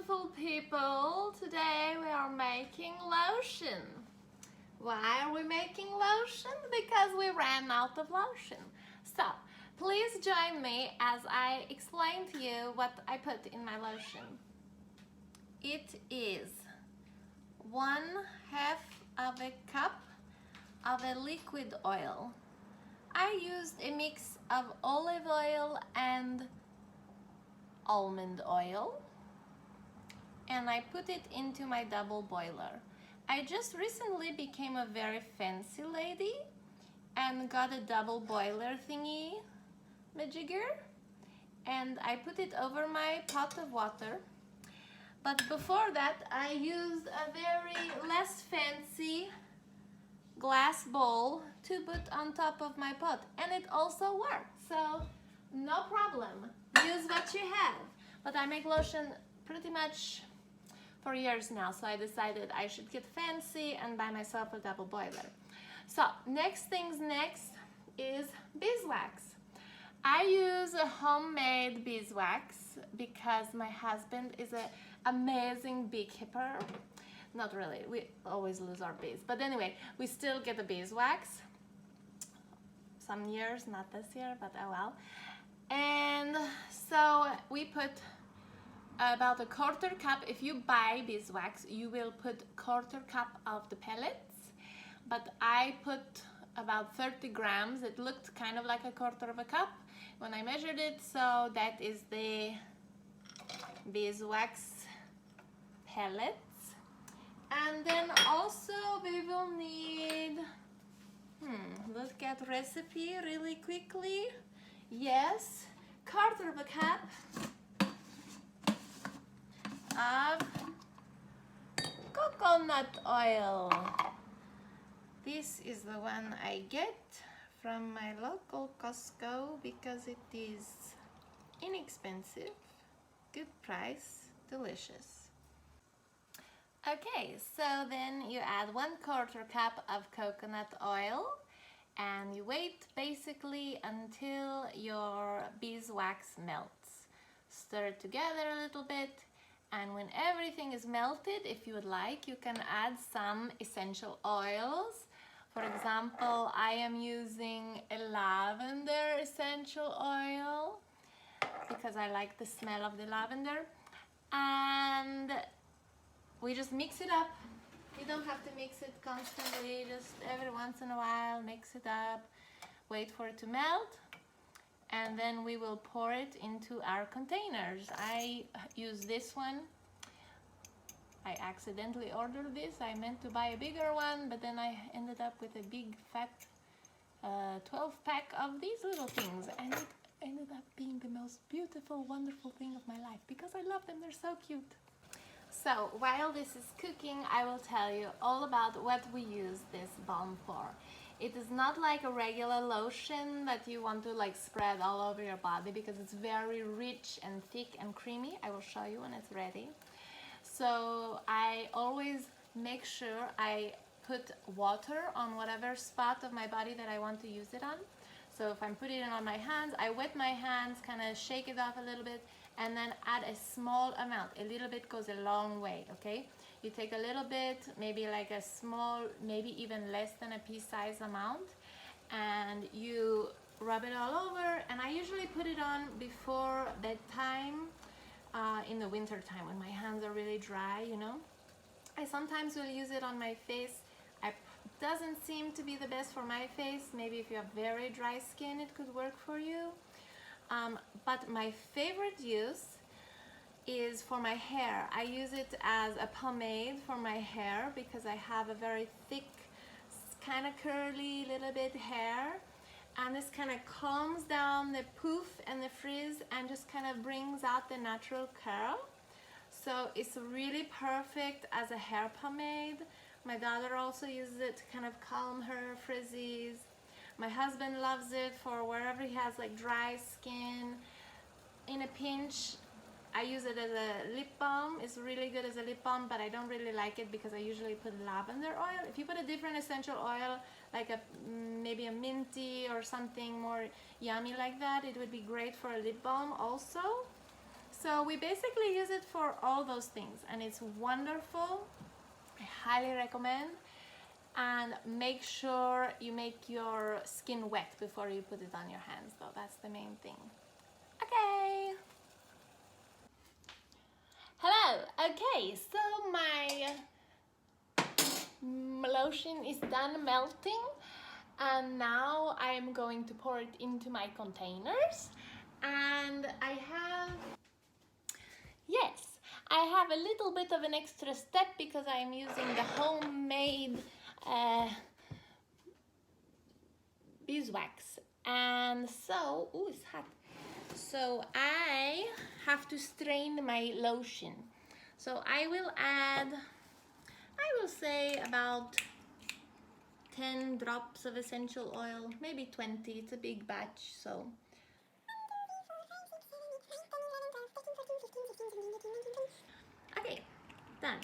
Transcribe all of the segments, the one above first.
beautiful people. Today we are making lotion. Why are we making lotion? Because we ran out of lotion. So please join me as I explain to you what I put in my lotion. It is 1/2 of a cup of a liquid oil. I used a mix of olive oil and almond oil, and I put it into my double boiler. I just recently became a very fancy lady and got a double boiler thingy majigger, and I put it over my pot of water. But before that I used a very less fancy glass bowl to put on top of my pot, and it also worked, so no problem. Use what you have. But I make lotion pretty much for years now, so I decided I should get fancy and buy myself a double boiler. So next things next is beeswax. I use a homemade beeswax because my husband is an amazing beekeeper. Not really, we always lose our bees, but anyway, we still get the beeswax. Some years, not this year, but oh well. And so we put about a 1/4 cup. If you buy beeswax, you will put 1/4 cup of the pellets, but I put about 30 grams. It looked kind of like a 1/4 of a cup when I measured it, so that is the beeswax pellets. And then also we will need, look at recipe really quickly. Yes, 1/4 of a cup of coconut oil. This is the one I get from my local Costco because it is inexpensive, good price, delicious. Okay, so then you add 1/4 cup of coconut oil and you wait basically until your beeswax melts. Stir it together a little bit, and when everything is melted, if you would like, you can add some essential oils. For example, I am using a lavender essential oil because I like the smell of the lavender, and we just mix it up. You don't have to mix it constantly, just every once in a while mix it up, wait for it to melt, and then we will pour it into our containers. I use this one. I accidentally ordered this. I meant to buy a bigger one, but then I ended up with a big fat 12-pack of these little things, and it ended up being the most beautiful, wonderful thing of my life because I love them. They're so cute. So while this is cooking, I will tell you all about what we use this balm for. It is not like a regular lotion that you want to like spread all over your body because it's very rich and thick and creamy. I will show you when it's ready. So I always make sure I put water on whatever spot of my body that I want to use it on. So if I'm putting it on my hands, I wet my hands, kind of shake it off a little bit, and then add a small amount. A little bit goes a long way, okay? You take a little bit, maybe like a small, maybe even less than a pea-sized amount, and you rub it all over. And I usually put it on before bedtime in the winter time when my hands are really dry, you know. I sometimes will use it on my face. It doesn't seem to be the best for my face. Maybe if you have very dry skin, it could work for you. But my favorite use is for my hair. I use it as a pomade for my hair because I have a very thick, kind of curly little bit hair, and this kind of calms down the poof and the frizz and just kind of brings out the natural curl. So it's really perfect as a hair pomade. My daughter also uses it to kind of calm her frizzies. My husband loves it for wherever he has like dry skin. In a pinch, I use it as a lip balm. It's really good as a lip balm, but I don't really like it because I usually put lavender oil. If you put a different essential oil, like maybe a minty or something more yummy like that, it would be great for a lip balm also. So we basically use it for all those things, and it's wonderful. I highly recommend. And make sure you make your skin wet before you put it on your hands, though. That's the main thing. Okay. Hello. Okay, so my lotion is done melting, and now I am going to pour it into my containers. And I have a little bit of an extra step because I'm using the homemade beeswax, and so it's hot. So I have to strain my lotion. So I will add, I will say about 10 drops of essential oil, maybe 20. It's a big batch, so. Okay, done.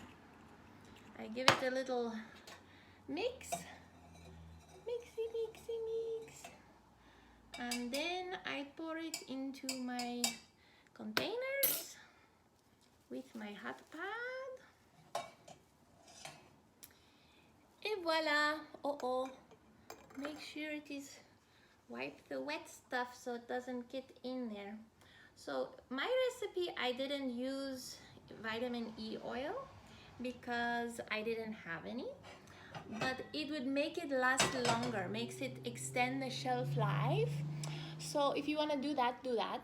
I give it a little mix, mix, and then I pour it into my containers with my hot pad. Et voila! Make sure it is, wipe the wet stuff so it doesn't get in there. So my recipe, I didn't use vitamin E oil because I didn't have any, but it would make it last longer, makes it extend the shelf life. So if you want to do that, do that.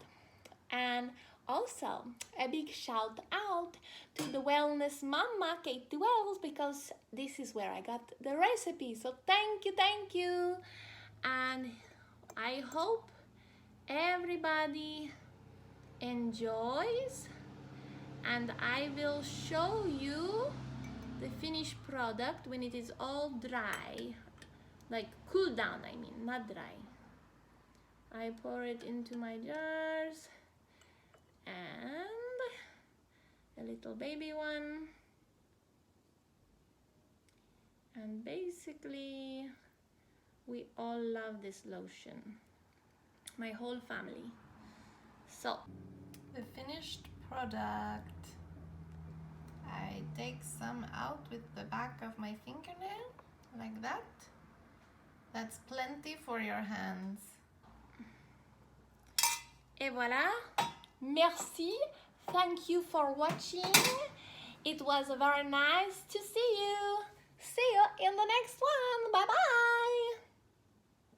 And also a big shout out to the wellness mama Katie Wells, because this is where I got the recipe. So thank you, and I hope everybody enjoys, and I will show you the finished product when it is all dry, like cool down, I mean, not dry. I pour it into my jars, and a little baby one, and basically we all love this lotion, my whole family. So the finished product, I take some out with the back of my fingernail, like that. That's plenty for your hands. Et voilà. Merci. Thank you for watching. It was very nice to see you. See you in the next one. Bye bye.